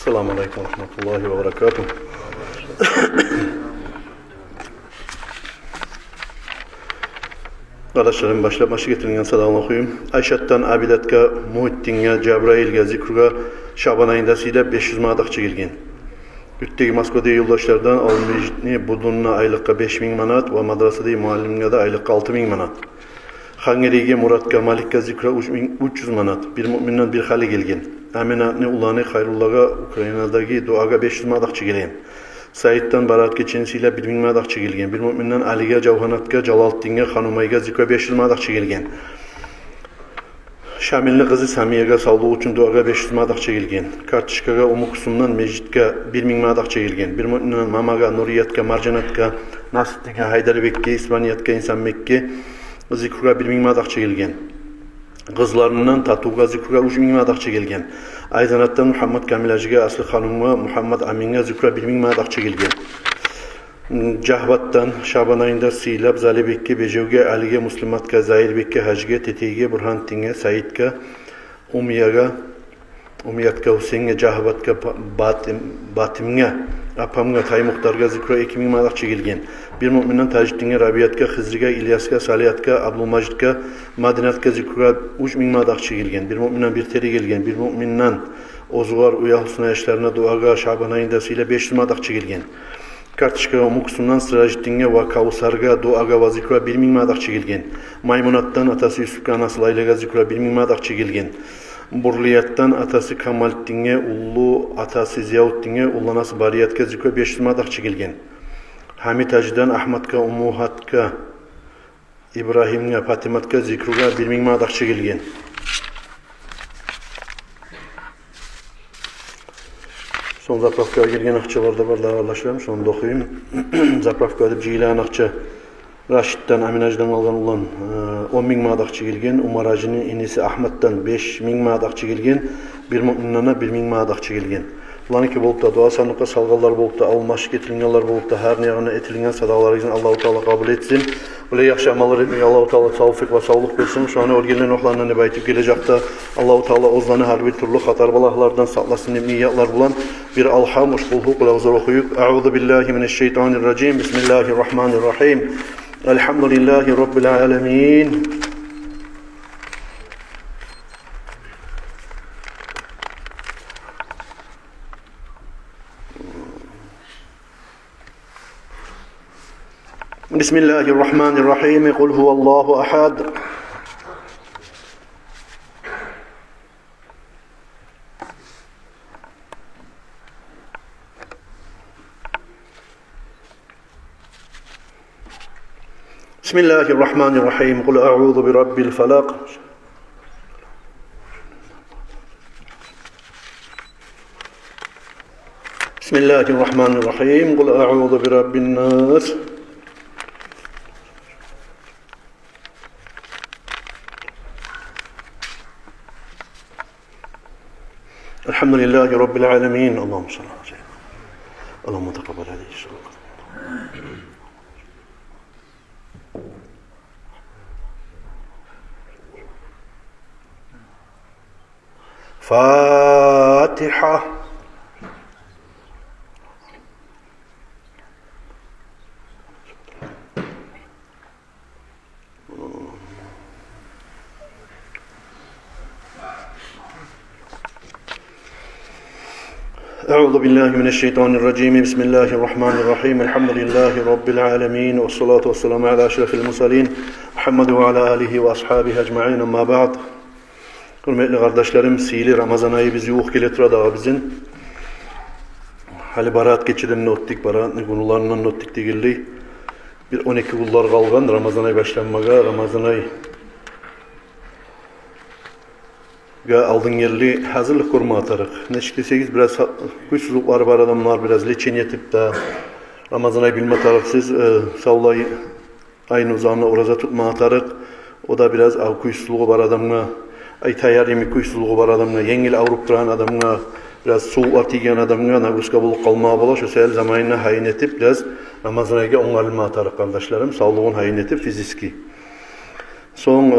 Esselamu Aleyküm ve Rahmetullahi ve Berekatuhu. Kardeşlerim, başlaması getirilgen sadağını okuyayım. Ayşat'tan Abidat'ka, Muhittin'e, Cebrail'e, Zikr'ga Şaban ayında silep 500 manatçı gelgen. Gütteki Moskva'da yoldaşlardan almışni budunna aylıkka 5000 manat ve madrasada muallimine de aylıkka 6000 manat. Hangeri'ye Murat'ka, Malik'ka, Zikr'a 300 manat. Bir müminden bir hali gelgen. Aminatni ulanı Hayrullah'a Ukrayna'daki duaga 500 manatçı gelgen. Said'dan Barat geçenisiyle 1000 manatçı gelgen. Bir müminden Ali'ga, Cavhanat'ka, Calalettin'e, Hanumay'ga, Zikr'a 500 manatçı gelgen. Şamil'li kızı Samiye'ga sağlığı için duaga 500 manatçı gelgen. Kartışkaga, Umukusum'dan Mecit'ga 1000 manatçı gelgen. Bir müminden Mamaga, Nuriyat'ka, Marjanat'ka, Nasittin'e, Haydarbek'e, İspaniyat'ka, İnsanbek'e, Zikr'a 1000 manatçı gelgen. Kızlarından Tatuga, Zikr'a 3000 manatçı gelgen. Ayzanat'tan Muhammed Kamilacı'ga, Aslı Hanım'a, Muhammed Amin'e, Zikr'a 1000 manatçı gelgen. Cahbat'tan Şaban ayında Silab, Zalibek'e, Bejev'ge, Ali'ge, Muslimat'ka, Zahirbek'e, Hacı'ge, Tete'ge, Burhantin'e, Said'ga, Umiyat'ka, Hüseyin'e, Cahbat'ka, Batim'e, Apam'ga, Tay Muhtar'ga, Zikr'a 2000 manatçı gelgen. Bir müminden Tacidin'e, Rabiyat'ka, Hızri'ga, İlyas'ka, Saliyat'ka, Abdülmacit'ka, Madinat'ka, Zikr'a 3000 manatçı gelgen. Bir müminden bir teri gelgen. Bir müminden Ozuvar, Uya Husna yaşlarına duaga Şaban ayında ile 500 manatçı gelgen. Kartışka Umukusum'dan Sırajittin'e ve Kavsar'ga duaga ve Zikr'a 1000 manatçı gelgen. Maymunat'tan atası Yusuf'ka, anası Layla'ga, Zikr'a 1000 manatçı gelgen. Burliyat'tan atası Kamal'tin'e, Ullu atası Ziyavuttin'e, Ullanası Bariyat'ka, Zikr'a 500 manatçı gelgen. Hamid Hacı'dan Ahmet'ka, Umuhat'ka, İbrahim'e, Fatimat'ka, Zikr'a 1000 manatçı gelgen. Son Zapravka'ya gelgen akçalar da var, daha Allah'ım, onu da okuyayım. Zapravka'da Cilan akça, Raşid'den, Amin Hacı'dan algan olan 10.000 manatçı gelgen. Umar Hacı'nın inisi Ahmet'ten 5000 manatçı gelgen. Bir müminana 1000 manatçı gelgen. Ulan ki bolup da dua sandıkta salgallar bolup da almaş getiringenler bolup da her neyana etilingen sadağlar için Allah-u Teala kabul etsin. Öyle yaxşı amalar etmeyi Allah-u Teala tavfik ve sağlık versin. Şu an örgelen oğlanlarına nebaytip gelecekte Allah-u Teala ozlanı her bir türlü hatar balahlardan saklasın niyatlar bulan bir alham uşbulhu kulavzor okuyup. Eûzu billahi mineşşeytanirracim. Bismillahirrahmanirrahim. Elhamdülillahi Rabbil alemin. Bismillahirrahmanirrahim. Kul huvallahu ahad. Bismillahirrahmanirrahim. Kul a'udhu bi rabbil falaq. Bismillahirrahmanirrahim. Kul a'udhu bi rabbin nas. Elhamdülillahi Rabbil alemin. Allahümme salli ala seyyidina. Allahümme tekabbel aleyhi. Fatiha. Euzu billahi mineşşeytanirracim. Bismillahirrahmanirrahim. Elhamdülillahi Rabbil alemin. Ve salatu ve selamu ala eşrefil mursalin. Muhammed ve ala alihi ve ashabihi ecma'in. Amma ba'd. Hürmetli kardeşlerim, sili Ramazan ayı bizi yuh geletirada bizim. Hali barat geçiden nottik, barat gunularından nottik digildi. Bir 12 kullar kalgan Ramazan ayı başlanmaga, Ramazan ayı aldın yerli hazırlık kurma atarıq. Neçikli 8 biraz güçsüzlükleri var adamlar, biraz leçen yetip de Ramazan ayı bilme atarıq. Siz savlayı ayın uzağına oraza tutma atarıq. O da biraz güçsüzlüğü var adamına, ay tayar yemek güçsüzlüğü var adamına, yengil avrup duran adamına, biraz soğuk atigen adamına, nagruska bulup kalmaya bula, şu seyel zamanına hayin etip biraz Ramazan ayıga onlarılma atarıq kardeşlerim. Sağlığın hayin etip fiziki. Son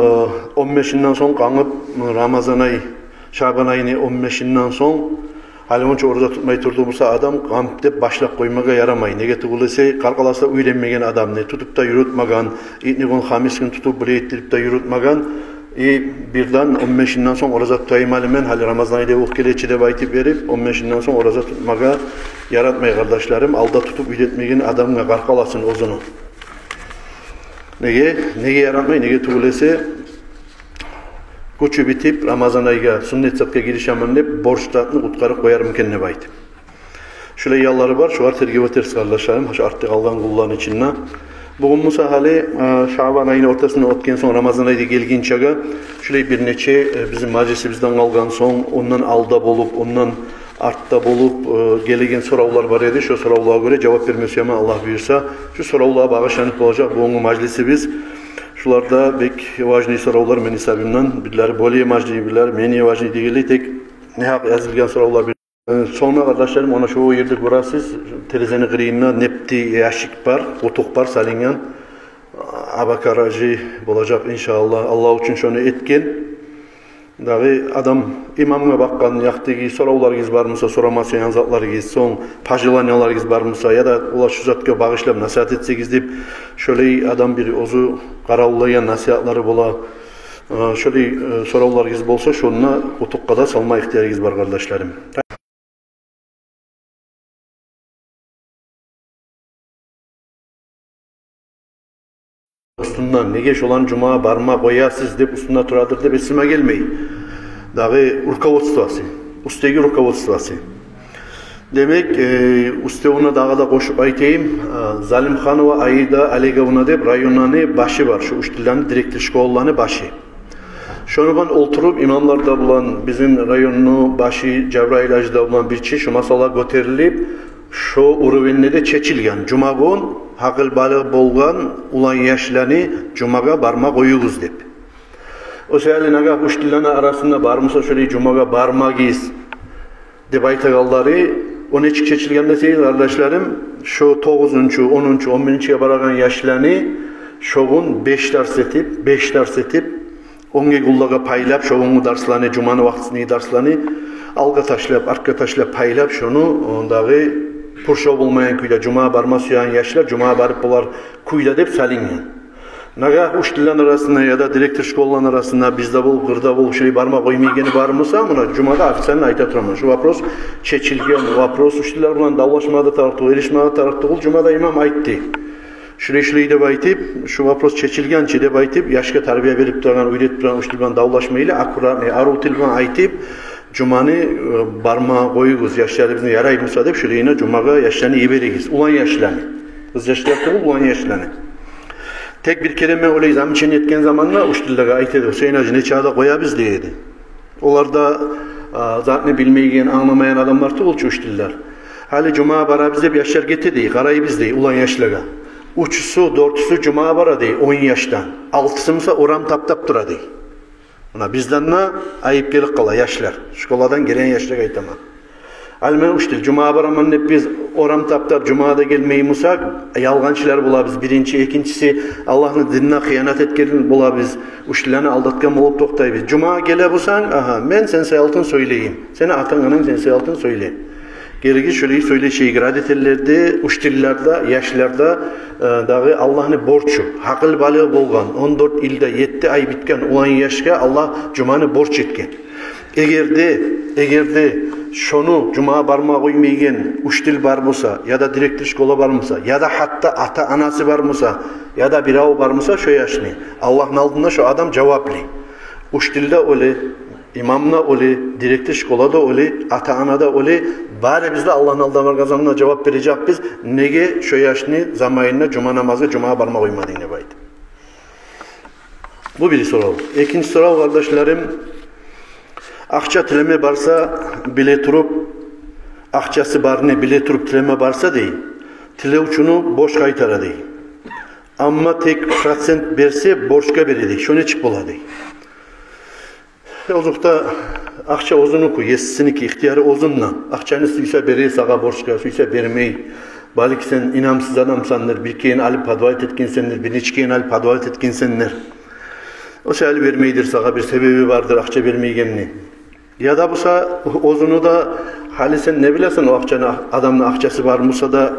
15'inden son kanıp Ramazan ayı, Şaban ayını 15'inden son Hali onça orada tutmay turdu bulsa adam kamp dep başlap koymaga yaramay. Nege tugulese kalkalasa uylenmegen adam ne tutup da yürütmagan, itnigon hamiskin tutup bile ettirip da yürütmagan. Birden 15'inden sonra orada tutayım alimen hali Ramazan ayda okeleçi de baytip verip 15'inden sonra orada tutmaga yaratmay kardeşlerim. Alda tutup uyletmegen adamga kalkalasın ozunu. Nege yaratmay, nege tugulese Koçu bitip Ramazan ayga sünnet sapka girişamın dep borçlarını utkarıp koyarım kendine baytip. Şöyle yalları var, şu var tergib öters kardeşlerim, şu artık algan kulların içinde. Bugün Musa hali Şaban ayının ortasında otken son Ramazan ayda gelgin çaga şöyle bir neçe bizim majlisimizden algan son ondan alda bolup, ondan artta bolup gelegen soravlar var edi. Şu soravlara göre cevap vermesi ama Allah buyursa şu soravlara bağışlanıp olacak bu majlisimiz. Şularda bek vajni soravlar men hesabımdan birleri boliye majni birler meni vajni degili tek ne hak yazılgan soravlar. Sonra kardeşlerim ona şu yerde burasız telezeni kırıyına nepti yaşık var, otuk var salingan abakaracı olacak inşallah. Allah için şunu etken. Dağı adam imamına bakkan yaktaki soravlarınız var mısa, soramasyan zatlarınız, son pajilanyalarınız var mısa ya da ula şu zatga bağışlap nasihat etseniz deyip şöyle adam bir ozu karavlayan nasihatları bola şöyle soravlarınız bolsa şonuna otukka da salma ihtiyarınız var kardeşlerim. Üstünden nege olan cuma barma koyasız dep üstünde turadır dep esime gelmeyi. Dağı rukovodствосы, устегі rukovodствосы. Demek üste ona dağı da koşup aytayım. Zalimxanova Aida Alegovna dep rayonani başı var. Şu üçtilani direktor şkollarını başı. Şonugan olturup imamlarda bulan bizim rayonunu başı Cebrail Ajda bulan bir çi şu masala göterilip şu uruvenine de çeçilgen. Cumagon hakıl balığı bolgan ulan yaşlani cumaga barma koyuguz dep. O seyali naga üçtilani arasında barmısa şöyle cumaga barma giyiz dep aytagalları o ne çeçilgende seyir kardeşlerim şu 9. 10. 11. baragan yaşlani şogun 5 ders etip 10 gullaga paylap şogun darslani cumanı vaxtini darslani alga taşlap arka taşlap paylap şonu ondağı purşo bulmayan kuyda cuma barma suyan yaşlar cuma barıp bular kuyda dep salingen. Naga üçtilani arasında ya da direktor şkolların arasında bizde bol, kırda bol şey barma koymaygeni barmısa mına cumada ofitsialni ayta turaman. Şu vapros çeçilgen, vapros üçtiler bulan davlaşmada taraftığı, erişmada taraftığı cumada imam aytdı. Şurayı dep aytip, şu vapros çeçilgençe dep aytip, yaşka tarbiya berip turgan, öğretip turgan üçtilban davlaşmayla akurat, aru tilban aytip, cumani barma koyuguz, yaşlarımızın yarayımısa dep şurayına cumaga yaşlarını yeberigiz. Ulan yaşlarını. Kız yaşlarını ulan yaşlarını. Tek bir kelime öyle izam için etken zamanla üçtilere aytedi. Hüseyin Hacı ne çağda koyabız deydi. Onlar da zaten bilmeyen, anlamayan adamlar tuğulçu üçtiller. Hali cuma bara bize bir yaşlar getirdi, karayı biz dey, ulan yaşlara. Uçusu, dörtüsü cuma bara dey, 10 yaştan. Altısı mısa oram tap dura dey. Bizden ne ayıp gelik kala yaşlar. Şkoladan gelen yaşlar aytama. Almen üçtil, cuma baraman hep biz oram tap cumada gelmeyi musak, yalgançılar bula biz. Birinci, ikincisi Allah'ın dinine hıyanat etkerin bula biz. Üçtilani aldatkan olup toktay biz. Cuma gele busan, aha ben sen sayaltın söyleyeyim. Seni atanganan sen sayaltın söyle. Gerigi şöyle söyle şeyi radetellerde, üçtillerde, yaşlarda dağı Allah'ın borçu, hakıl balığı bolgan, 14 ilde 7 ay bitken ulan yaşka Allah cumanı borç etken. Egerde şonu cuma barma koymaygen üçtil bar bolsa ya da direktor şkola bar bolsa ya da hatta ata anası bar bolsa ya da birav bar bolsa şu yaşını Allah'ın aldığında şu adam cevaplı. Üçtilde öyle, imamna öyle, direktor şkolada öyle, ata anada öyle bari bizde Allah'ın aldığında kazanına cevap verecek biz nege şu yaşını zamanına cuma namazı cuma barma koymadığını baydı. Bu bir soru. İkinci soru kardeşlerim akça tileme barsa bile turup akçası barını bile turup tileme barsa değil. Tile uçunu boş kaytara değil. Ama tek % berse borçka beredi. Şöyle çık boladı. Ozukta akça ozunu ku yesisini ki ihtiyarı ozunla. Akçanı suysa beri sağa borçka suysa bermeyi. Balık sen inamsız adamsandır. Bir keyin alıp padvalet etkinsendir. Bir neçkeyin alıp padvalet etkinsendir. O şeyi vermeydir sağa bir sebebi vardır akça vermeygemni. Ya da busa ozunu da hali sen ne bilesin o akçanı, adamın akçası var mısa da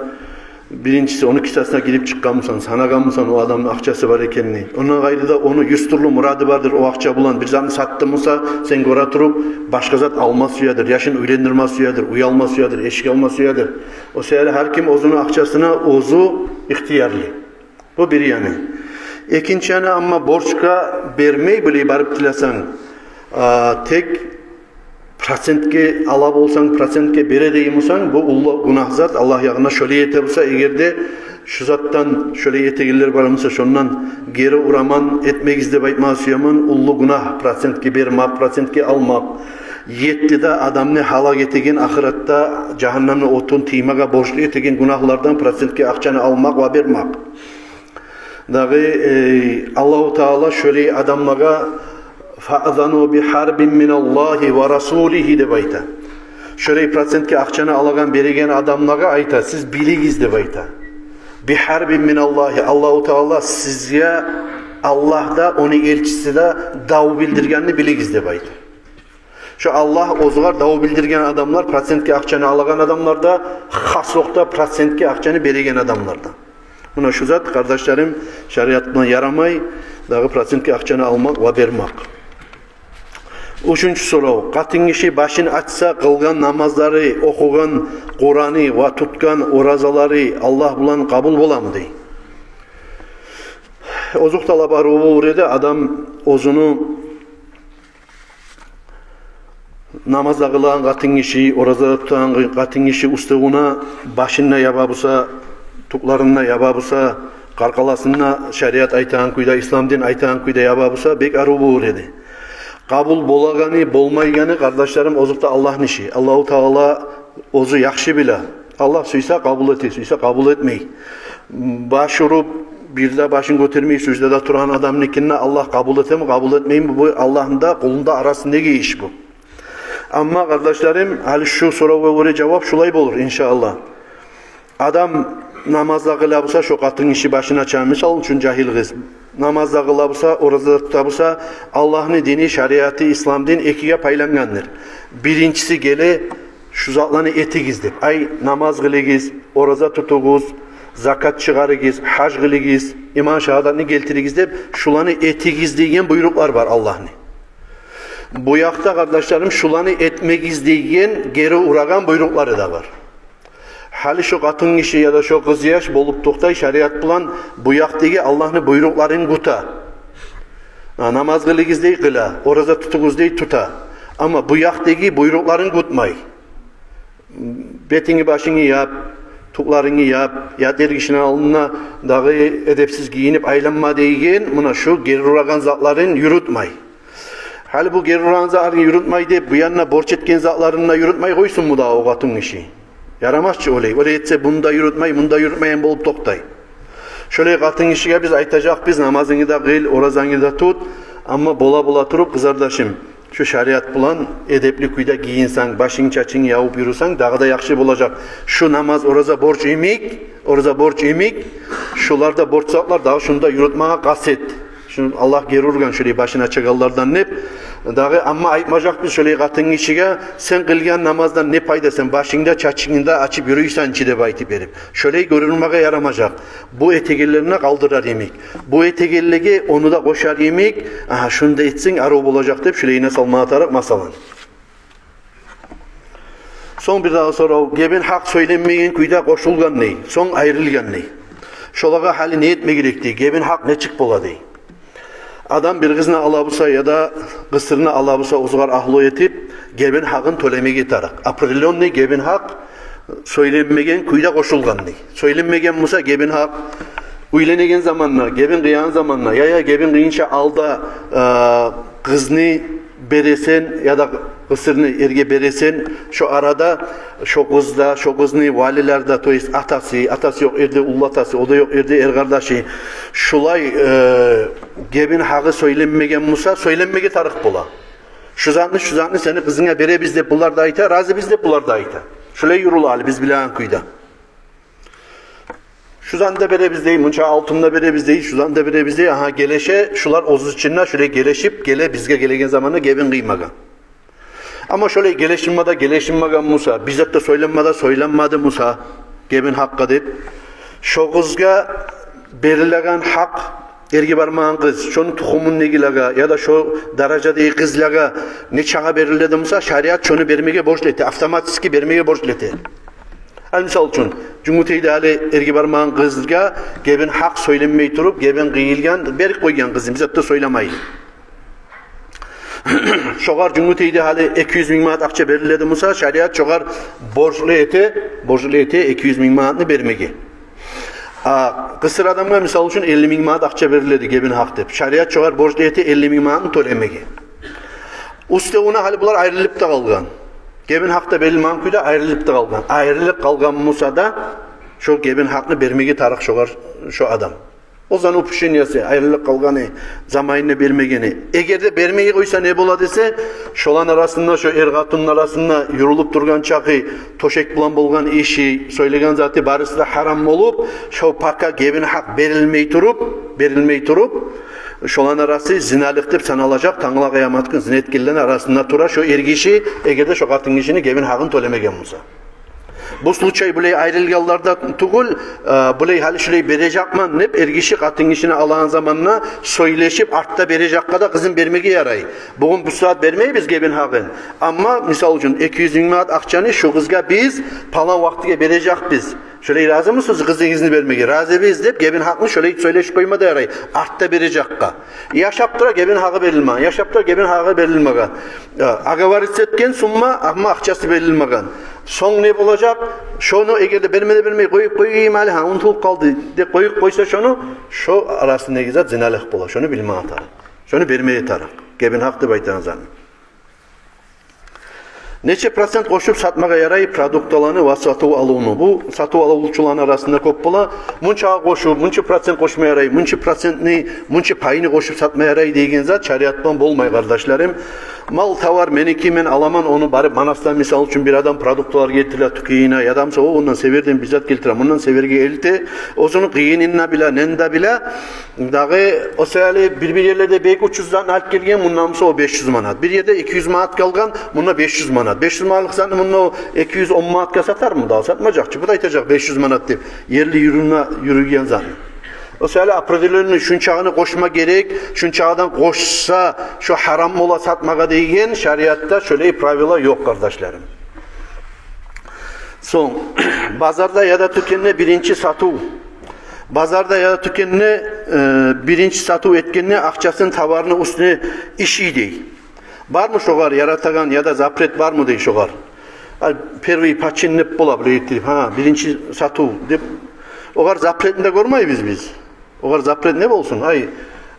birincisi onu kisasına girip çıkkan mısan, sanagan mısan o adamın akçası var ekenini. Ondan gayrı da onu 100 türlü muradı vardır o akça bulan bir zatını sattı mısa sen gora turup başka zat alma suyadır, yaşın uylendirme suyadır, uyalma suyadır, eşik alma suyadır. O sebeple her kim ozunun akçasına ozu ihtiyarlı. Bu bir yani. İkinci yana ama borçka vermeyi bile barıp dilasan tek prosentke alab olsan, prosentke bere deyim olsan, bu ullu günah zat Allah yağına şöyle yete bulsa, eğer de şu zattan şöyle yetegiller barımsa, şondan geri uraman, etmek izde baytma suyaman, ullu günah, prosentke bermak, prosentke almak. Yetti de adamını halak etegen, ahirette cehennamını otun, timaga borçlu etegen günahlardan prosentke akçanı almak ve bermak. Dağı Allah-u Teala şöyle adamlara فَأَذَنُوا بِحَرْبٍ مِنَ اللّٰهِ وَرَسُولِهِ de bayta. Şöyle prosentke akçanı alagan beregen adamlara ayta, siz biligiz de bayta. بِحَرْبٍ مِنَ اللّٰهِ Allah-u Teala sizge Allah'da onu elçisi de davu bildirgenini biligiz de bayta. Şu Allah ozugar davu bildirgen adamlar, prosentke akçanı alagan adamlar da hasokta prosentke akçanı beregen adamlardan. Buna şu zat kardeşlerim şeriatına yaramay, dağı prosentke akçanı almak ve bermak. Üçüncü soru, katın kişi başını açsa kılgan namazları, okugan Kur'an'ı ve tutkan orazaları Allah bulan kabul bola mı dey? Ozuk talaba ruhu uğrede adam ozunu namazda kılan katın kişi, oraza tutan katın kişi ustağına başına yababusa, tuklarına yababusa, karkalasına şeriat aytağın kuyda, İslam din aytağın kuyda yababusa bek ruhu uğrede. Kabul bolagani, bolmayganı kardeşlerim ozukta Allah'ın işi. Allah-u Teala ozu yakşı bile. Allah suysa kabul eti, suysa kabul etmeyi. Başvurup bir de başını götürmeyi sücdede turan adamın ikinine Allah kabul etme, kabul etmeyi mi? Bu Allah'ın da kulunda arasındaki iş bu. Ama kardeşlerim hali şu soruya göre cevap şulay olur inşallah. Adam namazda kılabusa şu katın işi başına çağırmış, alın için cahil kız. Namazda kılabusa, orada tutabusa Allah'ın dini, şeriatı, İslam din ikiye paylangandır. Birincisi gele şu zatlarını etigizdir. Ay namaz kılıgiz, orada tutuguz, zakat çıkarıgiz, hac kılıgiz, iman şehadatını geltirigiz deyip şulanı etigiz diyen buyruklar var Allah'ın. Bu yakta kardeşlerim şulanı etmegiz diyen geri uğragan buyrukları da var. Hali şu katın kişi ya da şu kız yaş bolup toktay şeriat bulan bu yaktaki Allah'ın buyrukların kuta. Namaz kılıgiz dey kıla, orada tutuguz dey tuta. Ama bu yaktaki buyrukların kutmay. Betini başını yap, tuklarını yap, ya dergişine alnına dağı edepsiz giyinip aylanma deygen, buna şu geri uragan zatların yürütmay. Hali bu geri uragan zatların yürütmay deyip bu yanına borç etken zatlarına yürütmay koysun mu da o katın kişi. Yaramazçı olay. Öyle etse bunda yürütmeyi, bunda yürütmeyen bolup toktay. Şöyle katın kişiye biz aytacak, biz namazını da kıl, orazanı da tut. Ama bola bola turup kızardaşım. Şu şeriat bulan edepli kuyda giyinsen, başın çaçını yavup yürüsen daha da yakşı bulacak. Şu namaz oraza borç imik, oraza borç imik. Şularda borç satlar daha şunu da yürütmeye kaset. Şunu Allah geri urgan şöyle başına çakallardan nep. Dağı ama aytmacak biz şöyle katın işige sen kılgan namazdan ne payda sen başında çaçında açıp yürüysen çide baytip verip. Şöyle görünmeye yaramacak. Bu etegellerine kaldırar yemek. Bu etegellege onu da koşar yemek. Aha şunu da etsin arı olacak deyip şöyle yine salma atarak masalan. Son bir daha sonra gebin hak söylenmeyen kuyda koşulgan ney? Son ayrılgan ney? Şolaga hali ne etme gerektiği? Gebin hak ne çık bola dey? Adam bir kızına alabusa ya da kısırına alabusa uzgar ahlo etip gebin hakkın tölemege tarak. Aprilon ne gebin hak söylenmegen kuyda koşulgan ne? Söylenmegen musa gebin hak uylenegen zamanla, gebin kıyan zamanla ya gebin kıyınca alda kızını beresen ya da kısırını erge beresen şu arada şu kızda, şu kızını valilerde to есть atası yok erdi ullatası, o da yok erdi er kardeşi. Şulay gebin hakkı söylenmegen musa söylenmege tarık bola. Şu zanlı seni kızına bere bizde bunlar da ayta, razı bizde bunlar da ayta. Şulay yurul ali biz bilen kuyda. Şu zanda bere bizdeyi, munça altında bere bizdeyi, şu zanda bere bizdeyi, aha geleşe, şular ozuz içinde şöyle geleşip, gele bizge gelegen zamanı gebin kıymaga. Ama şöyle gelişinmeden Musa, bizzat da söylenmedi Musa, gebin hakkı deyip, şu kızga berilen hak, ergi barmağın kız, şunun tuhumun negilaga ya da şu derecede kızlaga ne çağa beriledi Musa, şariat şunu vermeye borçlu etti, avtomatik vermeye borçlu etti. Misal için, Cumhuriyet'de hali ergi barmağın kızga gebin hak söylenmeyi durup, gebin kıyılgan, berik koygan kızım, bizzat da söylemeyi. Şoğar Cumhuriyet'de hali 200 bin manat akça verildi Musa, şariat şoğar borçlu eti 200 bin manatını vermegi. Kısır adamga misal için 50 bin manat akça verildi gebin hak deyip. Şariat şoğar borçlu eti 50 bin manatını tölemegi. Usta ona hali bunlar ayrılıp da kalgan. Gebin hakta verilmeyen kuyda ayrılıp da kalgan. Ayrılıp kalgan Musa da şu gebin hakkını vermegi tarık şoğar şu adam. O zaman o püşeniyesi, ayrılık kalganı, zamanını vermegeni. Eğer de vermeyi koysa ne bola dese, şolan arasında, şu ergatunun arasında yorulup durgan çakı, toşek bulan bolgan işi, söylegen zatı barısı da haram olup, şu paka gebin hak verilmeyi turup, şolan arası zinalıktır sanalacak, tanıla kıyamatkın zinetkillen arasında tura, şu ergişi, eğer de şu katın işini gebin hakkını tölemegen Musa. Bu случай bulay ayrılganlarda tugul, bulay hali şulay verecekman nep ergişi katın işini alan zamanına söyleşip artta verecek kadar kızın vermegi yaray. Bugün bu saat vermeyi biz gebin hakkın. Ama misal için 200 bin manat akçanı şu kızga biz falan vaktiye verecek biz. Şöyle razı mısınız kızın izni vermegi? Razı biz deyip gebin hakkını şöyle söyleşip koymada yaray. Artta verecek ka. Yaşaptıra gebin hakkı verilmeyen. Yaşaptıra gebin hakkı verilmeyen. Agavarıs etken sunma ama akçası verilmeyen. Son ne olacak? Şunu eğer de vermeyi koyayım hali ha unutulup kaldı de koysa şunu şu arasında gizat zinalık bola. Şunu bilme atar. Şunu vermeye tarak. Gebin hakkı baytan zanı. Neçe prosent koşup satmağa yarayıp produkt alanı ve satı alını. Bu satı alıcıların arasında kop bola. Munça koşup, munça prosent koşmaya yarayıp, munça payını koşup satmaya yarayıp degen zat şariattan bolmay kardeşlerim. Mal tavar meniki men alaman onu bari manastan misal için bir adam produktlar getirir tükeyine ya adamsa o ondan severden bizzat getirir. Bundan severge elte ozunu kıyınına bile nenda bile dağı o sayılı bir yerlerde belki 300'dan alt gelgen bundansa o 500 manat. Bir yerde 200 manat kalgan bununla 500 manat. 500 manatlık sanırım bununla 210 manat satar mı daha satmayacak. Bu da itecek 500 manat deyip yerli yürüyen zanı. O sayılı apradilörünün şun çağını koşma gerek, şun çağdan koşsa şu haram mola satmağa değgen şariatta şöyle pravila yok kardeşlerim. Son, bazarda ya da tükenine birinci satı. Bazarda ya da tükenine birinci satı etkenine akçasının tavarını üstüne işi değil. Var mı şoğar yaratagan ya da zapret var mı değil şoğar? Pervi paçin ne bola böyle ha birinci satı deyip oğar zapretinde görmeyiz biz. Oğar zapret ne olsun? Ay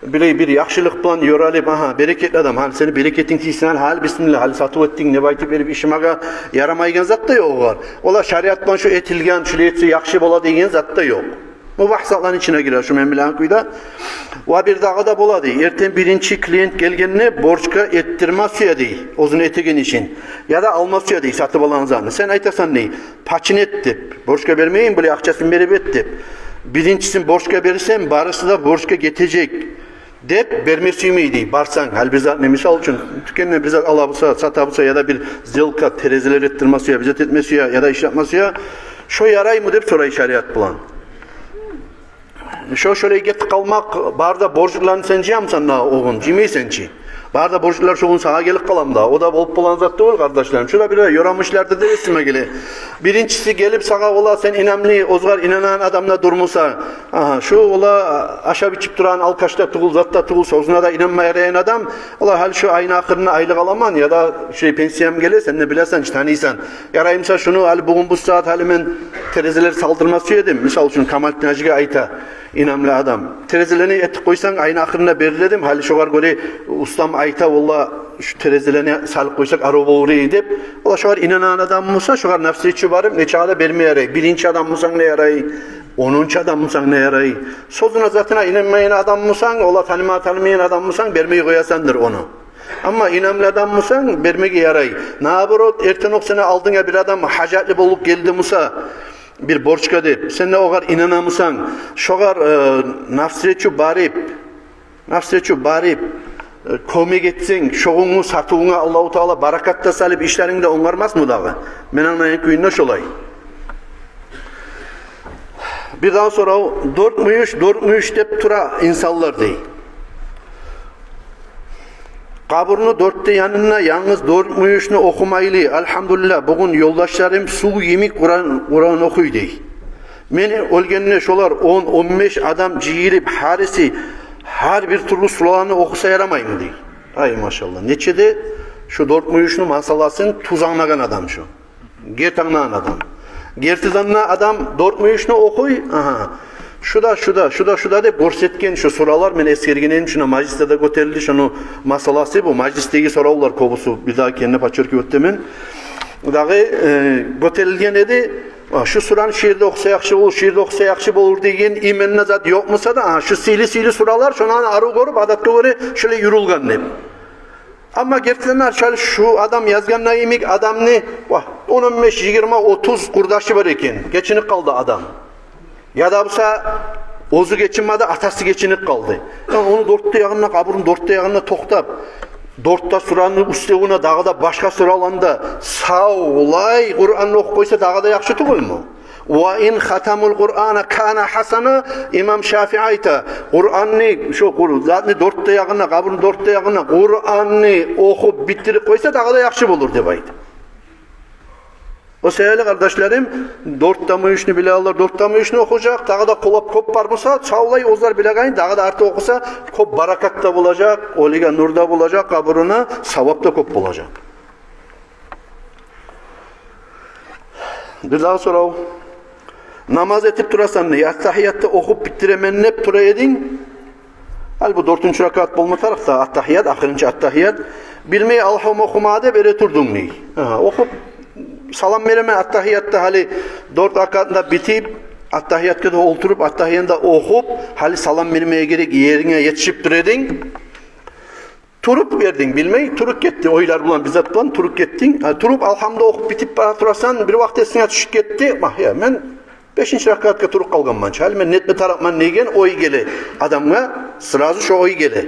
bir yaxşılık plan yoralip aha bereketli adam hal seni bereketin tiysen hal bismillah hal satı ettin ne baytı verip işimaga yaramaygan zat da yok oğar. Ola şariattan şu etilgen şu etsi yaxşı bola degen zat da yok. Bu bahsatların içine girer şu memlekan kuyda. O bir dağı da bola değil. Erten birinci klient gelgenine borçka ettirmez ya değil. Ozun etegen için. Ya da almaz ya değil satıp alan zanı. Sen aytasan ne? Paçın et deyip. Borçka vermeyin böyle akçasını verip et deyip. Birincisin borçka verirsen barısı da borçka getecek. Deyip vermesi miydi? Barsan hal bir zat ne misal için tükenine bir zat alabısa satabısa ya da bir zilka tereziler ettirmesi ya bizzat etmesi ya da iş yapması ya. Şu yaray mı deyip sorayı şariat bulan. Şöyle get kalmak barda borçluların sen ciyamsan na oğun cimeysen çi. Barda borçlular çoğun sağa gelip kalam da. O da bolup bulan zat değil kardeşlerim. Şurada bir yoramışlardı da esime gele. Birincisi gelip sağa ola sen inemli ozgar inanan adamla durmusa. Aha şu ola aşağı biçip duran alkaşta tuğul zatta tuğul sozuna da inanmayan adam. Ola hal şu ayın ahırına aylık alaman ya da pensiyem gele sen ne bilersen hiç tanıysan. Yarayımsa şunu hal bugün bu saat halimen terezileri saldırması yedim. Misal için Kamalettin Hacı'ya ayta. İnamlı adam. Terezelerini et koysan ayın ahırına belirledim. Hali şoğar göre ustam ayta valla şu terezelerini salık koysak araba uğrayı deyip. Ola şoğar inanan adam mısa şoğar nefsi içi varım ne çağda vermeye yarayı. Birinci adam mısan ne yarayı. 10. adam mısan ne yarayı. Sözüne zatına inanmayan adam mısan ola tanımayan adam mısan vermeyi koyasandır onu. Ama inamlı adam mısan vermeyi yarayı. Naburot erten ok sene aldın ya bir adam hacatlı bolup geldi mısa. Bir borçka deyip, sen ne oğar inanamısan, şoğar nafsreçu barip, kömek etsen, şoğunu satığına Allah-u Teala barakatta salip işlerinde onarmaz mı dağı? Men anlayan köyünde şolay. Bir daha sonra dört müyüş dep tura insanlar dey. Kaburunu dörtte yanına yalnız dört müyüşünü okumaylı. Elhamdülillah bugün yoldaşlarım su yemek Kur'an okuy dey. Men ölgenine şolar 10-15 adam ciyilip harisi her bir türlü sularını okusa yaramayın dey. Ay maşallah. Neçede şu dört müyüşünü masalasın tuzanlagan adam şu. Gertanlagan adam. Gertizanna adam dört müyüşünü okuy. Aha. Şuda dep görsetken şu soralar men eskergenem şuna majliste de göterildi şunu masalası bu majlisteki soralar kobusu bir daha kendine paçörkü öttemen. Dağı göterilgen edi. Şu suran şiirde okusa yaxşı olur, şiirde okusa yaxşı olur degen imenine zat yokmasa da şu sili suralar şundan arı görüp adatga göre şöyle yürülgan dep. Ama gerçekten şu adam yazgandan yemek adamni 15, 20, 30 kurdaşı var eken. Geçinip kaldı adam. Ya da olsa ozu geçinmedi, atası geçinip kaldı. Yani onu dörtte yağına, kaburun dörtte yağına toktap, dörtte suranın üstüne dağda başka suralanda sağ olay Kur'an'ı oku koysa dağda yakşı tuğul mu? Ve in hatamul Kur'an'a kana hasana İmam Şafii ayta Kur'an'ı şu zaten dörtte yağına, kaburun dörtte yağına Kur'an'ı okup bitirip koysa dağda yakşı bulur de baydı. O sevgili kardeşlerim, dört tamıyışını bile alır, dört tamıyışını okuyacak, daha da kop barmasa, çağlay ozlar bile gayın, daha da artı okusa, kop barakatta bulacak, oliga nurda bulacak, kaburuna, savapta kop bulacak. Bir daha sonra, namaz etip durasan ne, attahiyatta okup bitiremen ne tura edin, hal bu 4. rakat bulma tarafta, attahiyat, ahırıncı attahiyat, bilmeyi Allah'ım okumada bere turdun ne, okup, salam vereme attahiyatta hali 4 rakatında bitip attahiyatta da oturup attahiyanda okup hali salam vermeye gerek yerine yetişip duredin. Turup verdin bilmeyi turuk gitti. Oylar bulan bizzat bulan turuk gittin. Turup alhamda okup bitip bana turasan bir vakit esine düşüp gitti. Ya men 5. rakatka turuk kalgan mança. Hali men netme tarafman neygen oy gele. Adamga sırazı şu oy gele.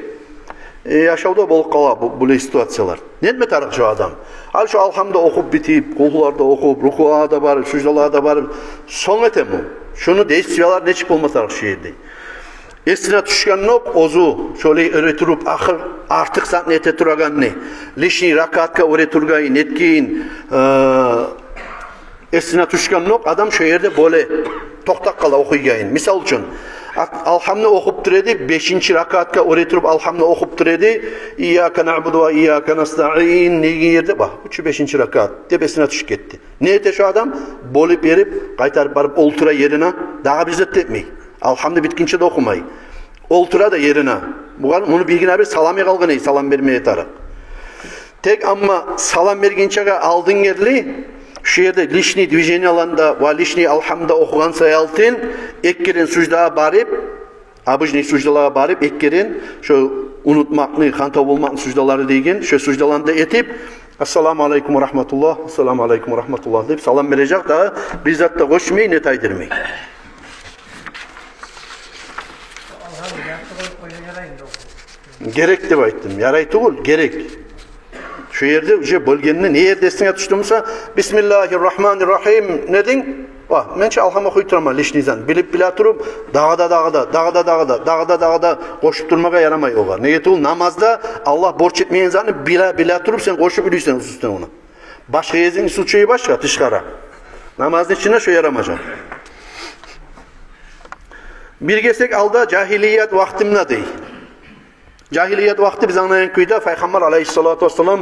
Yaşavda bolup kala bu situatsiyalar. Netme taraf şu adam. Al şu alhamda okup bitip, kullarda okup, rukuğa da barıp, sucdalığa da barıp, son etem o. Şunu değiştiriyorlar, ne çık olmasa şeydi. Esine tuşkan nok, ozu, şöyle öğretirip, artık sen nete turagan ne? Lişni rakatka öğretirgayın, netkiyin, esine tuşkan nok, adam şu yerde böyle toktak kala okuyayın. Misal için, alhamda okup duredi 5. rakatka öğretirip alhamda okup duredi İyyâke na'budu ve iyyâke nesta'in negi yerde bak 3-5. rakat tepesine düşüp gitti. Ne ete şu adam? Bolup verip kaytarıp barıp oltura yerine daha bizzat etmeyi. Alhamda bitkince de okumayı. Oltura da yerine. Bunu bilgine bir salamya kalgını salam vermeye taraf. Tek ama salam verginçe aldın yerli şu yerde lişni движение alanda ve lişni alhamda okugan sayaltın ekkerin sucdağa barıp abıjni sucdalara barıp ekkerin şu unutmaklı kanta bulmaklı sucdaları degen şu sucdalanda etip assalamu aleykum ve rahmetullah assalamu aleykum ve rahmetullah deyip salam verecek daha bizzat da koşmayı net aydirmeyi. Gerek de baytım. Yaray değil, gerek. Şu yerde bölgenine ne yerde esine tutuştuğumsa Bismillahirrahmanirrahim nedin? Mençe alhama koyturama lişnizan. Bilip bila turup dağda koşup durmaya yaramay o var. Ne yetul namazda Allah borç etmeyen zanı bila turup sen koşup ülüysen üstüne ona. Başka yezin suçuyu başka dışkara. Namazın içine şu yaramayacak. Bir gesek alda cahiliyet vaktimle değil. Cahiliyet vakti biz anlayan köyde Peygamber aleyhissalatu vesselam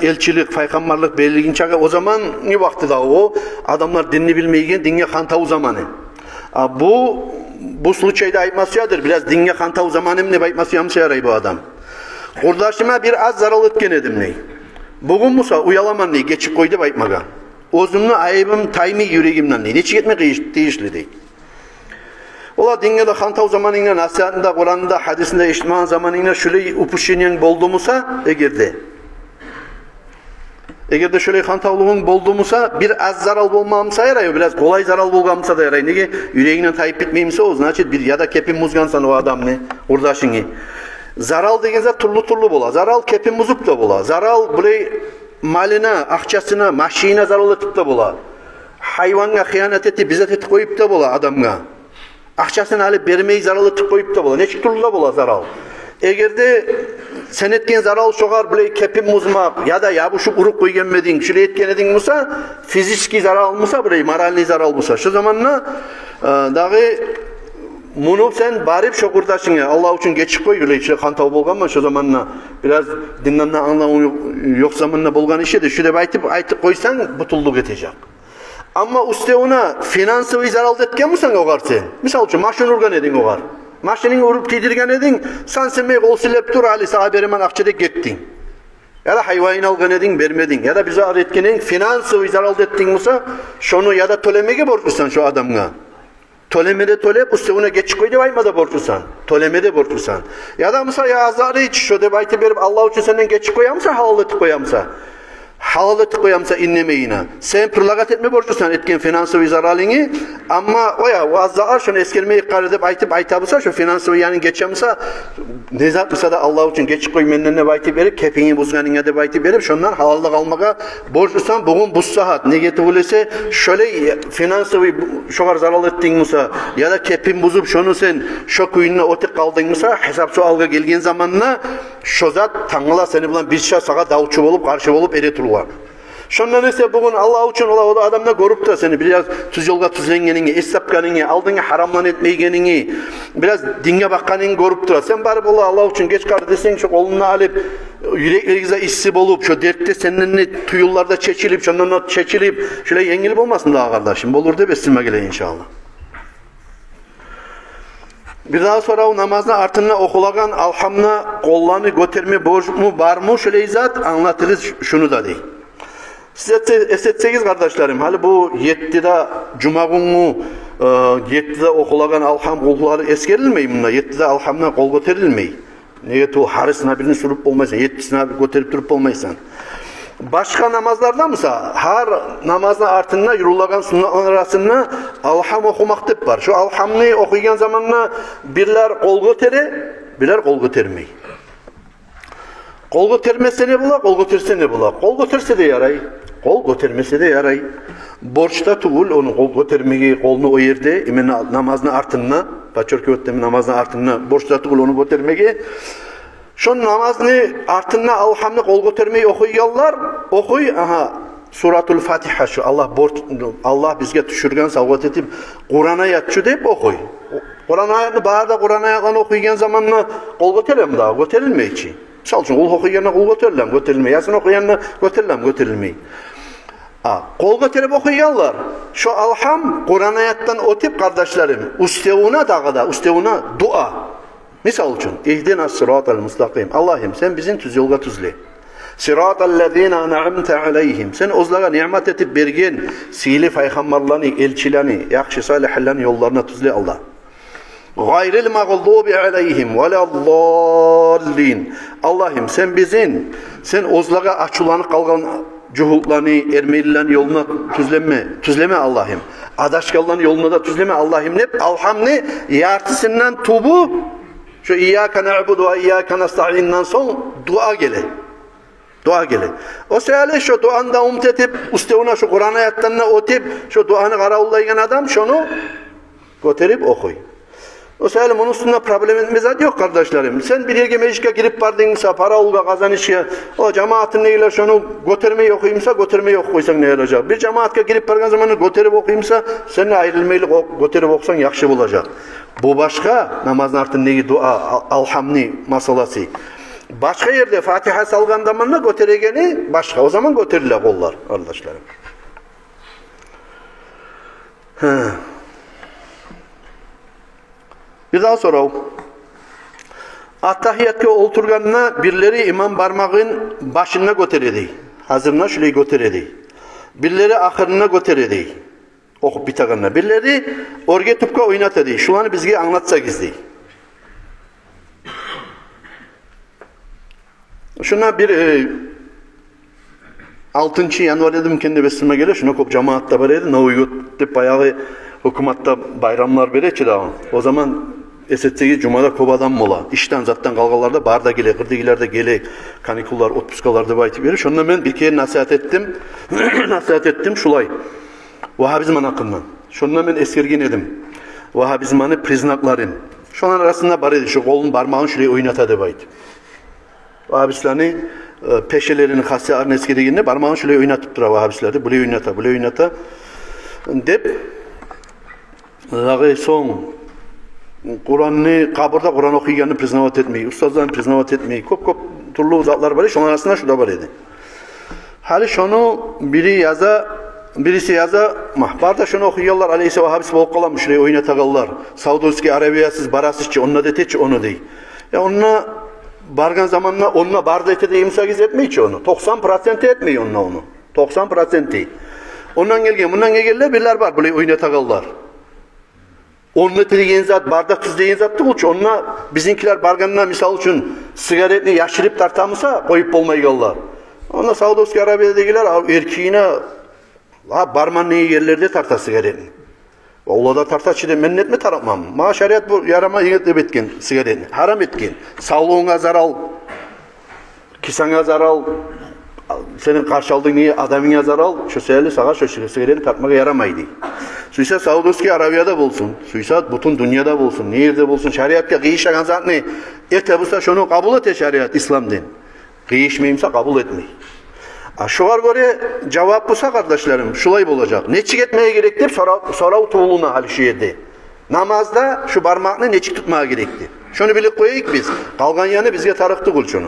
elçilik, peygamberlik belirgin çağı o zaman ne vakti da o adamlar dinini bilmeyken dinge kantavu zamanı. Bu случайda aytmasıyadır. Biraz dinge kantavu zamanı ne aytmasıyamsa yaray bu adam. Kurdaşıma bir az zaral etken edim ne? Bugün Musa uyalaman ne? Geçip koydu aytmaga. Özümlü ayıbım taymi yüreğimden ne? Neçik etmek değişli değil. Ola dinge de kantav zamanında, nasihatında, Kur'an'da, hadisinde, içtiman zamanında şöyle upuşinen bolduğumuza eğer de şöyle kantavlığın bolduğumuza bir az zaral bulmamıza yarayıyor. Biraz kolay zaral bulgamıza da yarayıyor. Nege yüreğinden tayip bitmeyimse o значит bir ya da kepin muzgansan o adam ne? Oradaşını. Zaral деген zat turlu bola. Zaral kepin buzuk da bola. Zaral burayı malına, akçasına, maşina zaral etip de bola. Hayvanga hıyanet etip, bizzat etip koyup da bola adamga. Akçasını alıp bermeyi zaral etip koyup da bola. Neçik turlu da bola zaral. Egerde sen etken zaral şoğar burayı kepin muzmak ya da yabuşup uruk koygenmedin, şöyle etken edin musa, fiziki zaral musa burayı, moralni zaral musa. Şu zamanla dağı bunu sen barip şokurdaşın ya. Allah için geçip koy öyle içine kantav bolgan mı şu zamanla biraz dinlenme anlamı yok zamanla bolgan işe de şöyle aytıp koysan butulluk edecek. Ama uste ona finansı zaral etken misin oğar sen? Misal için maşın urgan edin oğar. Maşının urup tidirgen edin, sen semey kol silep dur ali sağa berimen akçada gittin. Ya da hayvanı algan edin, vermedin. Ya da bize aretkenin finansı zaral ettin misin? Şunu ya da tolemege borçlusan şu adamga. Tolemede tolep, uste ona geç koydu vaymada borçlusan. Tolemede borçlusan. Ya da mesela ya azarı hiç şöyle bayti verip Allah için senden geç koyamsa, halal etip koyamsa. Halal etip koyamsa innemeyine. Sen pırlagat etme borçlusan etken finansı zaralini. Ama o ya o azar şunu eskermeyi karıdıp aytabısa şu finansı yani geçemsa nezatmısa da Allah için geç koy menenine bayti verip kepini buzganine de bayti verip şundan halallık almaka borçlusan bugün bu saat ne getirülese şöyle finansı şoğar zaral ettin musa ya da kepin buzup şunu sen şu kuyununa otik kaldın musa hesap su alga gelgen zamanla şu zat tanıla seni bulan bir şah sağa davçı olup karşı olup ere turlar. Şundan ise bugün Allah için o adamla görüp da seni biraz tuz yolga tuzlengenini, esapkanini, aldığını haramlan etmeyenini, biraz dinge bakkanını görüp dur. Sen bari Allah için geç kaldı desen şu kolunu alıp yüreklerinize issi olup şu dertte seninle tuyullarda çekilip şundan çekilip şöyle yengilip olmasın daha kardeşim. Olur da beslenme gele inşallah. Bir daha sonra o namazda artına okulagan alhamna kollarını götürme borç mu var mı şöyle izat anlatırız şunu da değil. Size esetseniz kardeşlerim, hali bu 7'de Cuma günü 7'de okulagan alham kolları eskerilmeyi bunlar. 7'de alhamla kol göterilmeyi. Niyet o harısına birini sürüp olmaysan, 7'sine göterip durup olmaysan. Başka namazlarda mısa her namazın artına yürülagan sünnetler arasında alham okumak tip var. Şu alhamni okuyan zamanla birler kol götere, birler kol götermeyi. Kol götürmese ne bula, kol götürse ne bula? Kol götürse de yaray, kol götürmese de yaray. Borçta tuğul, onu kol götürmeyi, kolunu o yerde, imen namazını artınına, paçörkü öttemin namazını artınına, borçta tuğul onu götürmeyi. Şun namazını artınına, alhamını kol götürmeyi okuyallar, aha, Suratul Fatiha şu, Allah bizge düşürgen savgat etip, Kur'an'a yatçı deyip okuy. Kur'an ayetini, bağırda Kur'an ayetini okuyan zamanla kol götürem daha, götürülmeyi için. Misal için kol okuyanına kol götürülem, götürülmeyi. Yasin okuyanına götürülem, götürülmeyi. Kol götürüp okuyanlar. Şu alham, Kur'an ayetten o tip kardeşlerim, ustevuna dağıda, ustevuna dua. Misal için, İhdina sıratal mustakim. Allah'ım sen bizim tüz yolga tüzle. Sıratallezina na'amte aleyhim. Sen ozlara nimet etip bergen, sili peygamberlerini, elçilerini, yakşı salihlerini yollarına tüzle Allah. Gayril mağlubi aleyhim veleddallin. Allah'ım sen ozlara açılanıp kalgan cuhullarını, Ermenilerin yoluna tüzleme Allah'ım. Adaşkalların yoluna da tüzleme Allah'ım. Hep alhamni yartısından tubu şu İyyâke na'budu ve İyyâke nestaîn'den son dua gele. Dua gele. O sebeple şu duanda umtetip üstüne şu Kur'an ayetlerine otip şu duanı karavullayın adam şunu götürüp okuy. O sebeple bunun üstünde problemimiz yok kardeşlerim. Sen bir yere meclise girip vardınsa para olga kazanışya o cemaatin neyle şunu götürmeyi okuyumsa götürmeyi okuysan ne olacak? Bir cemaatka girip vargan zamanı götürüp okuyumsa seninle ayrılmayı götürüp okusan yakşı olacak. Bu başka namazın artın neyi dua alhamni masalası. Başka yerde Fatiha salgan zamanla götüregeni başka. O zaman götürürler kollar kardeşlerim. Bir daha soralım. Attahiyatga oturganına birileri imam parmağın başına götüredi. Hazırına şöyle götüredi. Birileri ahırına götüredi. Okup bitaganına. Birileri orge tupka oynatadı. Şulanı bizge anlatsak izdi. Şuna bir 6. yanvar dedim kendi besime gele. Şuna kop cemaatta var edi. Navuyu deyip bayağı hükümatta bayramlar bereçi daha. O zaman эсетсеги жумада көп адам бола. Иштен заттан калганларда бар да келе, кырдыгилер да келе, каникуллар, отпускалар деп айтып берип, ошондо мен бир кээ насаат еттим. Насаат еттим шулай. Вахабизм акындан. Ошондо мен эскерген едим. Вахабизманы признакларын. Шонун арасында бар эди, шу колун бармагын шулай ойната деп айтып. Вахабистларны пешелерinin hasarını eskirdiğinde parmağını şöyle oynatıp durar Vahabistleri. Buraya oynata деп son Kur'an'ı kabırda Kur'an okuyacağını priznavat etmeyi, ustazlarını priznavat etmeyi, көп turlu zatlar var. Şunun arasında şu da var idi. Hali şunu birisi yaza, mahbarda şunu okuyorlar, aleyhisse Vahabist bolup kalanmış, şuraya oynatakallar. Saudovski Arabiyasız barasızçı, onunla da teç onu değil. Ya onunla bargan zamanla onunla barda ete de 28 etmeyi ki onu. 90% etmeyi onunla onu. 90%. Ondan gelgen, bundan gelgenler birler var, böyle oynatakallar. Onunla dediğin zat, bardak tuz deyin zattı olçu. Onunla bizimkiler barganına misal için sigaretini yaşırıp tartamısa koyup olmayı kallar. Onunla Saudovski Arabiya'dakiler erkeğine barman neyi yerlerde tartar sigaretini. Oğlada tartaçı da mennet mi taratmam? Ma şeriat bu yarama yiyetip etken sigaretini. Haram etken. Sağlığına zaral, kisana zaral, senin karşı aldığın niye adamına zaral, şu seyirli sağa şu sigaretini tartmaya yaramaydı. Suysa Saudovski Arabiya'da bulsun, suysa bütün dünyada bulsun, nerede bulsun, şeriatka kıyışakan zat ne? Ete bulsa şunu kabul ete şeriat, İslam din. Kıyışmayımsa kabul etmeyi. Şuvar göre cevap bulsa kardeşlerim, şulay olacak. Neçik etmeye gerekti? Sonra tuğuluna halişiyedi. Namazda şu parmağını neçik tutmaya gerekti. Şunu bilip koyayık biz. Kalgan yanı bizge tarıktı kul şunu.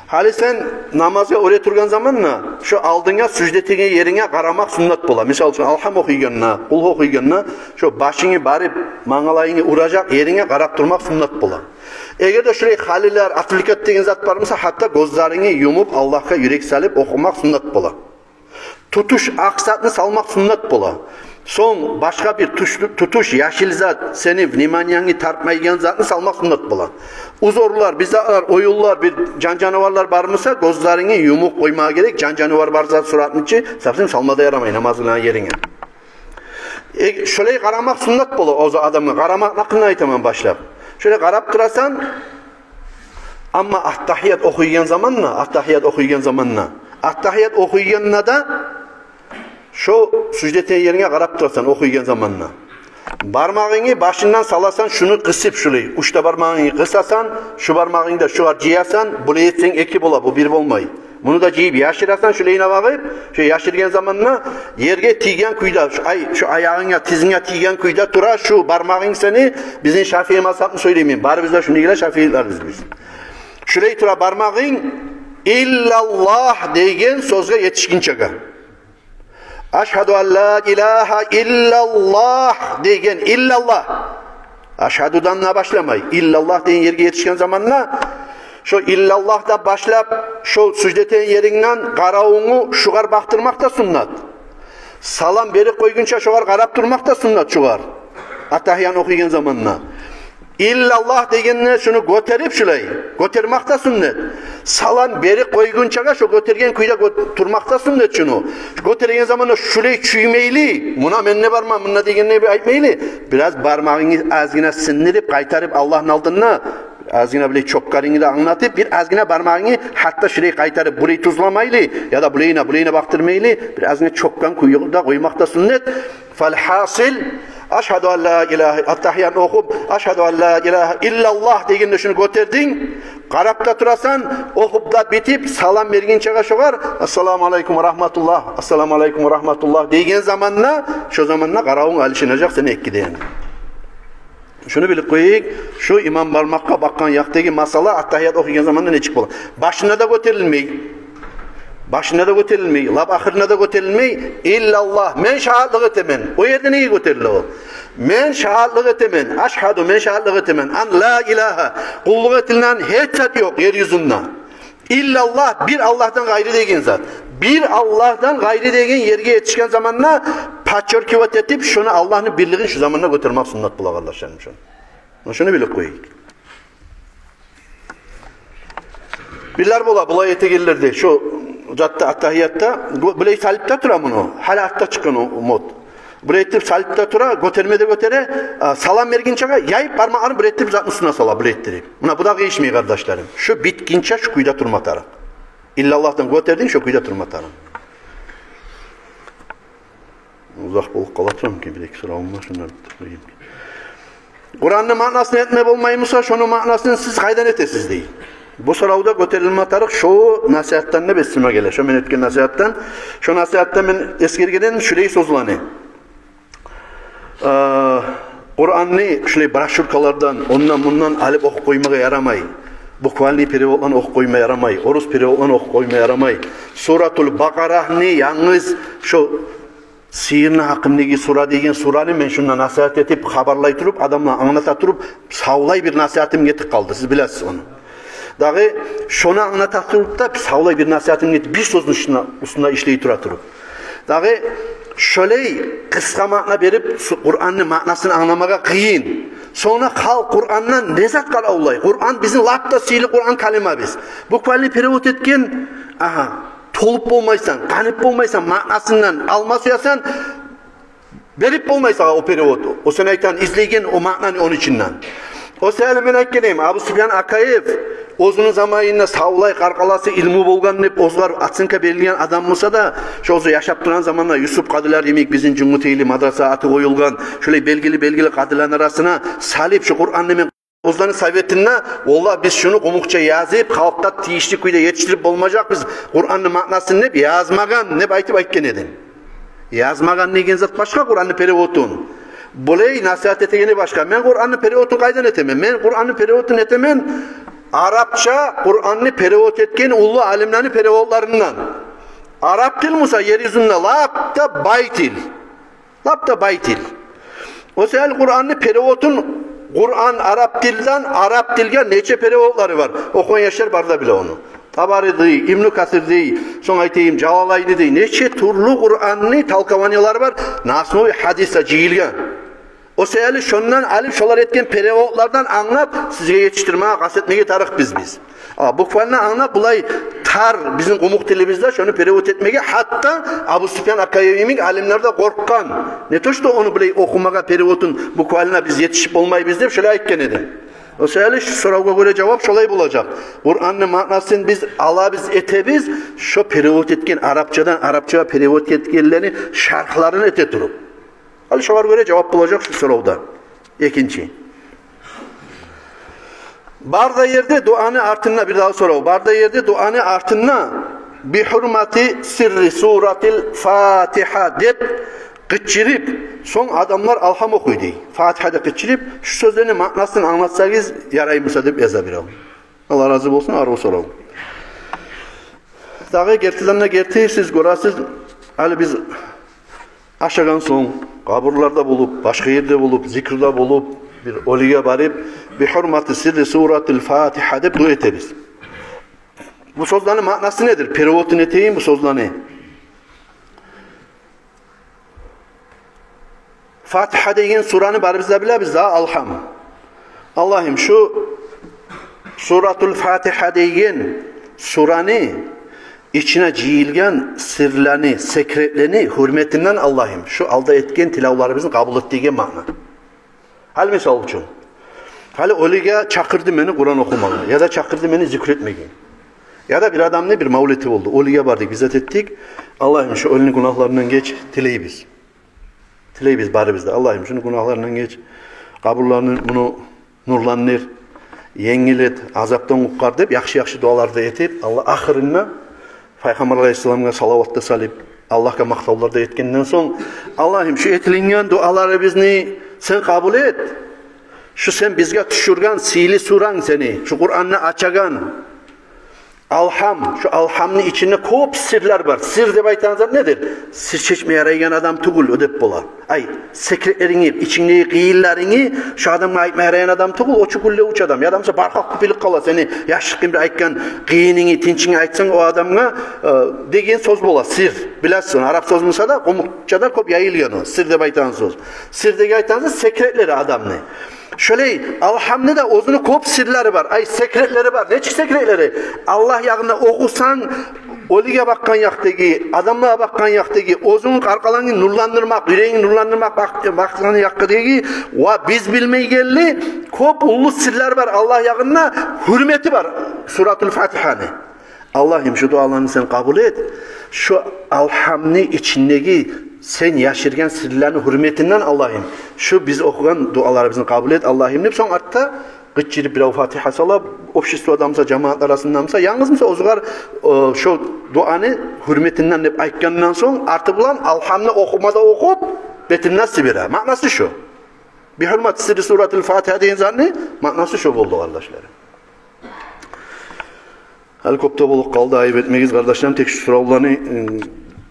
Hali sen namazga oraya turgan zamanla şu aldığına sücdetine yerine karamak sünnet bola. Misal için alham okuyganına, kul okuyganına şu başını barıp mangalayını uracak yerine karap durmak sünnet bola. Eğer de şuraya haliler, atlikat degen zat barmasa hatta gözlerini yumup Allah'a yürek salip okumak sünnet bola. Tutuş aksatını salmak sünnet bola. Son başka bir tutuş yaşil zat seni vnimanyanı tartmaygen zatını salmak sünnet bola. Uzorlar, bizarlar, oyullar, bir can canavarlar barmasa gözlerini yumup koymaya gerek. Can canavar bar zat suratın içi sapsın salmada yaramayın namazına yerine. Şöyle karamak sünnet bola o adamı. Karamak hakkında aytamam başlap. Şöyle karap durasan ama attahiyat okuygen zamanla attahiyat okuygenna da şu sücdete yerine karap durasan okuygen zamanla barmağını başından salasan şunu kısıp şurayı uçta barmağını kısasan şu barmağını da şu ciyasan bunu etsen iki bola bu bir olmayı. Bunu da ciyip yaşırasan şöyle bakıp şu yaşırgen zamanla yerge tigen kuyda şu ayağına tizine tigen kuyda tura şu parmağın seni bizim Şafii mazhabını söyleyeyim. Bari bizler şunu ile Şafiileriz biz. Şurayı tura parmağın illallah degen sözge yetişkinçege. Aşhadu en la ilahe illallah degen illallah. Aşhadudan ne başlamay. İllallah deyin yerge yetişken zamanla şu illallah'da başlap şu sücdeten yerinden qarawuğunu şugar baktırmak da sünnet. Salam beri koygunça şugar qarap durmak da sünnet şugar. Atahiyan okuygen zamanla. İllallah degenine şunu göterip şulay. Götermek da sünnet. Salam beri koygunça şu götergen kuyda turmak da sünnet şunu. Götergen zamanla şulay çüymeyli. Buna men ne barmam, buna degenine bir aytmeyli. Biraz barmağını azgına sindirip kaytarıp Allah'ın aldığına azgına bile çokkarını da anlatıp bir azgına parmağını hatta şurayı kaytarıp burayı tuzlamaylı ya da burayına baktırmaylı bir azgına çokkan kuyuda koymakta sünnet. Falhasil aşhadu en la ilahe attahyan okup aşhadu en la ilahe illallah degende şunu göterdin karapta turasan okup da bitip salam bergin çağa şoğar assalamu aleykum ve rahmatullah assalamu aleykum ve rahmatullah degen zamanla şu zamanla qarawun alışınacak seni ekkideyen. Şunu bilip koyayım, şu imam barmakka bakkan yaktaki masala attahiyat okuyan zamanda ne çık bola. Başına da götürülmeyi, lab ahirine de götürülmeyi, illallah, men şahadlığı etemen. O yerde neyi götürülü o? Men şahadlığı etemen, aşhadu men şahadlığı etemen, an la ilahe, kulluğu etilinden hiç zat yok yeryüzünde. İllallah, bir Allah'tan gayrı degen zat. Bir Allah'tan gayrı degen yerge yetişken zamanla paçörkivat etip şunu Allah'ın birliğini şu zamanla götürmek sünnet bula kardeşlerim şunu. Şunu bilip koyayım. Birler bula ete gelirdi. Şu zatta attahiyatta biley salipte tura bunu. Hala atta çıkan o mod. Burettip salipte tura, götermede götere, salam vergin çağa, yayıp parmağını burettip zatın üstüne sala burettirip. Buna bu da geçmeyi kardeşlerim. Şu bitkinçe şu kuyuda turmatarım. İllallah'tan göterdin şu kuyuda turmatarım. Uzak bolup kalatırım ki bir iki sorağım var. Şunları tutmayayım. Kur'an'ın manasını etme olmayımsa şunun manasını siz kaydan etesiz deyin. Bu soravda göterilme tarık şu nasihattan ne besime gelir. Şu men etken nasihattan. Şu nasihattan men eskirgeden şurayı sozulani. Kur'an'ı şurayı broşurkalardan ondan bundan alıp oku koymaya yaramay. Bu kualni periodlan oku koymaya yaramay. Orus periodlan oku koymaya yaramay. Suratul Bakarah'ni yalnız şu Sihirni hakkımdaki sura degen surani men şundan nasihat etip habarlay turup adamla anlata turup savlay bir nasihatim getip kaldı. Siz bilesiz onu. Dağı şunu anlata turup da savlay bir nasihatim getip bir sözün üstüne işleyi tura turup. Dağı şöyle kısa makna verip Kur'an'ın maknasını anlamaya kıyın. Sonra kal Kur'an'dan nezat kal avlay. Kur'an bizim lapta sihirli Kur'an kalima biz. Bu kvali perevot etken tolup bolmaysan, kanıp bolmaysan, manasından almasıyasan, verip bolmaysan o periyodu. O sen aytan izleygen o mananı onun içinden. O seyli men aytkeneyim, Abu Sufyan Akayev, ozunun zamanında savlay karkalası ilmi bolgan hep ozlar atsınka belirleyen adam olsa da, şu ozu yaşap duran zamanla Yusuf Kadılar demek bizim Cumhuriyeli madrasa atı koyulgan, şöyle belgili kadıların arasına salip şu Kur'an'ın Ozların Sovetinde, valla biz şunu komukça yazıp, halkta tiyişli kuyda yetiştirip olmayacak biz. Kur'an'ın manasını ne? Yazmagan, ne baytıp aytken edin. Yazmagan negen zat başka Kur'an'ın periyotun. Boley nasihat etegeni başka. Men Kur'an'ın periyotun kaydan etemem. Men Kur'an'ın periyotun etemem. Arapça Kur'an'ı periyot etken ulu alimlerin periyotlarından. Arap dil musa yeryüzünde lapta baytil. Lapta baytil. O seyel Kur'an'ı periyotun Kur'an Arap dilden Arap dilge neçe periyotları var. Okuyan yaşlar barda bile onu. Tabari deyi, İbn-i Kasir deyi, son aytayım Cavalayni deyi. Neçe turlu Kur'an'ını talkavanyalar var. Nasıl hadise cihilgen. O seyali şundan alıp şolar etken periyotlardan anlap size yetiştirmeye, kasetmeye tarık biz. Bu kvalini anlap bulay tar bizim komuk dilimizde şunu periyot etmeye hatta Abu Sufyan Akayev'in alimlerde korkkan. Ne toştu onu bulay okumaya periyotun bu kvaline biz yetişip olmayı biz deyip şöyle aytken edin. O seyali şu soruğa göre cevap şolay bulacak. Kur'an'ın manasını biz Allah biz etebiz şu periyot etken Arapçadan Arapçaya periyot etkenlerini şarkılarını ete durup. Hadi şolar göre cevap bulacak şu soruda. İkinci. Barda yerde duanı artınna bir daha soru. Barda yerde duanı artınna bi hurmati sirri suratil Fatiha dep kıçırıp son adamlar alham okuydu. Fatiha'da kıçırıp şu sözlerin manasını anlatsanız yarayımıza dep yazabilirim. Allah razı olsun arı soralım. Dağı gertilerine gerti siz görasız hali biz aşağıdan son kaburlarda bulup başka yerde bulup zikirde bulup bir oliye barıp bi hurmati sirri suratil Fatiha dep dua ederiz. Bu sözlerin manası nedir? Periyotun eteyim bu sözlerini. Fatiha degen suranı bar bizde bile biz daha alham. Allah'ım şu suratul Fatiha degen suranı içine cihilgen sirlerini, sekretlerini hürmetinden Allah'ım şu alda etken tilavlarımızın kabul ettiği mana. Hal misal için. Hali oliga çakırdı beni Kur'an okumalı ya da çakırdı beni zikretmeyi. Ya da bir adam ne bir mavleti oldu. Oliga vardık bizzat ettik. Allah'ım şu ölünün günahlarından geç tileyi biz. Tileyi biz bari bizde. Allah'ım şunu günahlarından geç. Kabullarını bunu nurlanır. Yengilet, azaptan ukkar deyip yakşı dualarda etip Allah ahirine Peygamber Aleyhisselam'a salavatda salip Allah'a maktavlarda etkenden son Allah'ım şu etilingen duaları bizni sen kabul et. Şu sen bizge düşürgen sihirli suran seni. Şu Kur'an'ı açagan. Alham. Şu alhamın içinde kop sirler var. Sir de baytanızlar nedir? Sir çeşmeye yarayan adam tugul ödep bola. Ay sekretlerini, içindeki gıyillerini şu adamı aytmaya yarayan adam tugul o çukulle uç adam. Ya adamsa barkak kupilik kala seni yaşlık bir aytkan gıyinini, tinçini aytsan o adamına degen söz bola. Sir. Bilasın. Arap söz musa da komukçada kop yayılıyor o. Sir de baytan söz. Sir de baytanızlar sekretleri adamını. Şöyle alhamdülillah da ozunu kop sirleri var. Ay sekretleri var. Ne çık sekretleri? Allah yağında okusan Oliga bakkan yaktaki, adamlara bakkan yaktaki, ozun arkalarını nurlandırmak, yüreğini nurlandırmak bakkan yaktaki, biz bilmeyi geldi, kop ulus sirler var Allah yakınına, hürmeti var. Suratul Fatiha'nı. Allah'ım şu dualarını sen kabul et. Şu alhamni içindeki sen yaşırgen sirlerin hürmetinden Allah'ım. Şu biz okuyan dualarımızı kabul et Allah'ım. Son artta gıççirip bir Fatiha sala, обществодамsa, cemaat arasındamsa, yalnızmsa o zaman şu duanı hürmetinden hep aytkandan son artı bulan alhamni okumada okup betinden sibire. Manası şu. Bir hürmet siri suratul Fatiha deyin zanni, manası şu oldu kardeşlerim. Helikopter bulup kaldı, ayıp etmeyiz kardeşlerim. Tek şu sorularını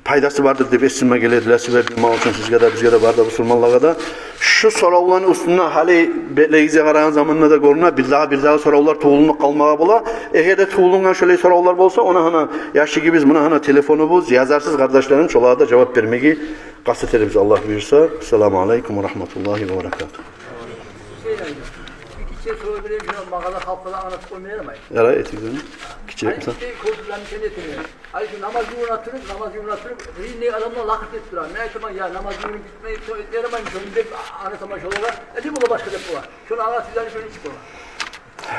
paydası vardır deb esime gelediler. Size bilmem için sizge de bizge de var da Müslümanlığa da. Şu soruların üstüne hali belleğize karayan zamanında da görünür. Bir daha sorular tuğulunu kalmaya bula. Eğer de tuğulundan şöyle sorular olsa ona hana yaşlı gibi buna hana telefonumuz yazarsız kardeşlerin çoluğa da cevap vermeyi kastetlerimiz Allah buyursa. Selamun Aleyküm ve Rahmetullahi ve Berekatuhu. Şey sorabilirim ki mağaza halkla anlatıp koymayalım mı? Yara etiklerini. Küçük misin? Hani kodlarını sen etmiyor. Hani namaz yumratırıp, ne adamla lakıt ettiler. Ne zaman ya namaz gitmeyi etmeyelim mi? Şöyle anlatama şöyle. Edim ola başka depo var. Şunu anlatıcıları şöyle çıkıyorlar.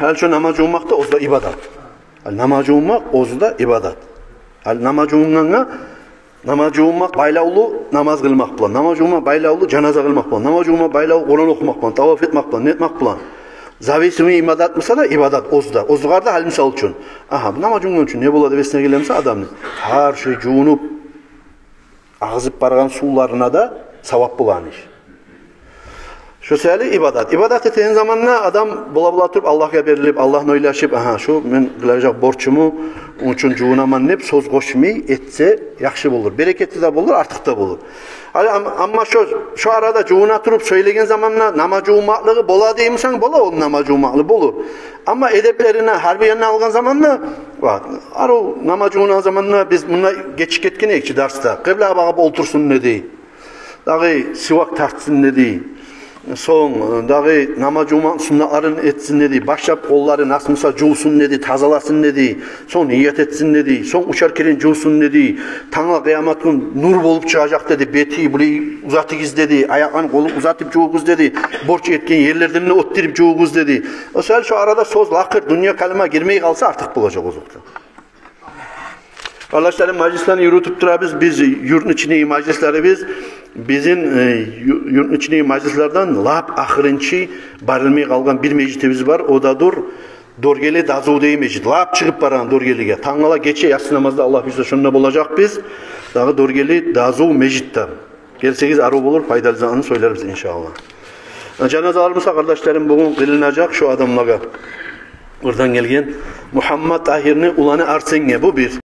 Hal şu namaz ummak da ozda ibadat. Namaz ummak ozda ibadat. Namaz ummak baylaulu namaz kılmak bulan. Namaz ummak baylaulu cenaze kılmak bulan. Namaz ummak baylaulu Kur'an okumak bulan. Tavaf etmek bulan. Ne etmek bulan. Zavesimi ibadat mısa da ibadat ozda. Ozdugarda hal misal için. Aha bu namaz ummak için ne buladı vesine gelemse adamın. Her şey cunup ağzıp bargan sularına da savap bulan iş. Şu seyli ibadat. İbadat ettiğin zamanla adam bula turup Allah'a berilip, Allah'ın oylaşıp, aha şu men kılacak borçumu onun için cuğunaman nep söz koşmayı etse yakşı bulur. Bereketli de bulur, artık da bulur. Ama şu arada cuğuna turup söylegen zamanla namazı ummaklığı bola deymişsen bola onun namazı ummaklığı bulur. Ama edeplerine, harbi yanına algan zamanla aro namazı ummaklığı zamanla biz buna geçik etkin ekçi derste. Kıbla bakıp otursun ne dey. Dağı sivak tartsın ne dey. Son dağı namaz ummak sünnetlerini etsin dedi. Başlap kolları nasılsa cuğsun dedi, tazalasın dedi. Son niyet etsin dedi. Son uçarken cuğsun dedi. Tanrı kıyamet gün nur bolup çıkacak dedi. Beti burayı uzatıgiz dedi. Ayaklarını kolu uzatıp cuğuz dedi. Borç etken yerlerden ottirip cuğuz dedi. O sefer şu arada söz lakır dünya kalema girmeyi kalsa artık bulacak o zokta. Kardeşlerim meclislerini yürütüp durabız. Biz yurtun içindeki meclisleri bizim yurtun içindeki meclislerden lap ahırınçı barılmaya kalgan bir meclisimiz var. O da Dorgeli Dazudeyi meclis. Lap çıkıp baran Dorgeli'ye. Tangala geçe yatsı namazda Allah bize şununla bulacak biz. Dağı Dorgeli Dazu meclitte. Gelseniz arı olur faydalı söyleriz inşallah. Cenazalarımızda kardeşlerim bugün kılınacak şu adamlara. Oradan gelgen Muhammed Tahir'ni ulanı Arsenge bu bir.